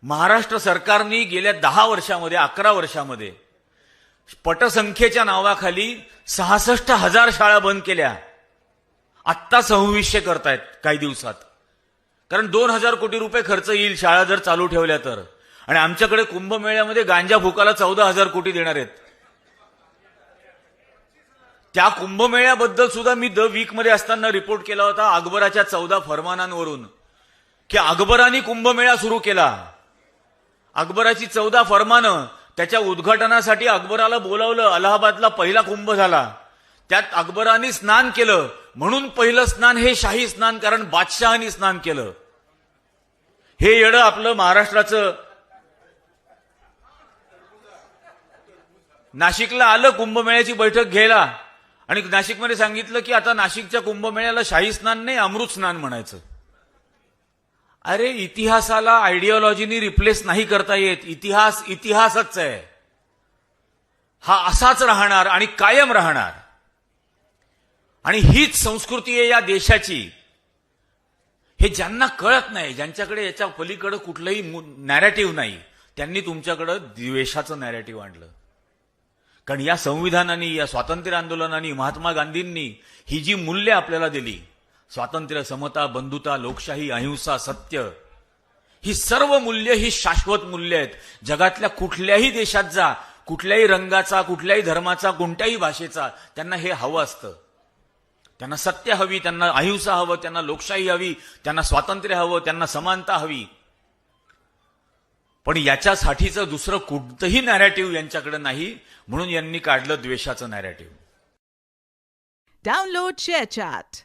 महाराष्ट्र सरकारने गेल्या 10 वर्षामध्ये 11 वर्षामध्ये पटसंख्येच्या नावाखाली 66,000 शाळा बंद केल्या. आत्ता 2600 करतायत काही दिवसात. कारण 2,000 कोटी रुपये खर्च येईल शाळा जर चालू ठेवल्या तर. आणि आमच्याकडे कुंभमेळ्यामध्ये गांजा फुकाला 14,000 कोटी देणार आहेत. त्या कुंभमेळ्याबद्दल सुद्धा मी द वीक मध्ये असताना रिपोर्ट केला होता अकबराच्या 14 फरमानांवरून की अकबराने कुंभमेळा सुरू केला. अकबराची 14 फरमानं, त्याच्या उद्घाटनासाठी अकबराला बोलावलं. अलाहाबादला पहिला कुंभ झाला, त्यात अकबराने स्नान केलं. म्हणून पहिलं स्नान हे शाही स्नान, कारण बादशहानी स्नान केलं. हे येडं आपलं महाराष्ट्राचं. नाशिकला आलं कुंभमेळ्याची बैठक घ्यायला आणि नाशिकमध्ये सांगितलं की आता नाशिकच्या कुंभमेळ्याला शाही स्नान नाही, अमृत स्नान म्हणायचं. अरे इतिहासाला आयडिओलॉजीनी रिप्लेस नाही करता येत. इतिहास इतिहासच आहे. हा असाच राहणार आणि कायम राहणार. आणि हीच संस्कृती आहे या देशाची. हे ज्यांना कळत नाही, ज्यांच्याकडे याच्या पलीकडे कुठलंही नॅरेटिव्ह नाही, त्यांनी तुमच्याकडे द्वेषाचं नॅरेटिव्ह आणलं. कारण या संविधानाने, या स्वातंत्र्य आंदोलनाने, महात्मा गांधींनी ही जी मूल्य आपल्याला दिली, स्वातंत्र्य, समता, बंधुता, लोकशाही, अहिंसा, सत्य, ही सर्व मूल्य ही शाश्वत मूल्य आहेत. जगातल्या कुठल्याही देशात जा, कुठल्याही रंगाचा, कुठल्याही धर्माचा, कोणत्याही भाषेचा, त्यांना हे हवं असतं. त्यांना सत्य हवी, त्यांना अहिंसा हवं, त्यांना लोकशाही हवी, त्यांना स्वातंत्र्य हवं, त्यांना समानता हवी. पण याच्यासाठीचं दुसरं कोणतंही नॅरेटिव्ह यांच्याकडे नाही. म्हणून यांनी काढलं द्वेषाचं नॅरेटिव्ह. Download ShareChat.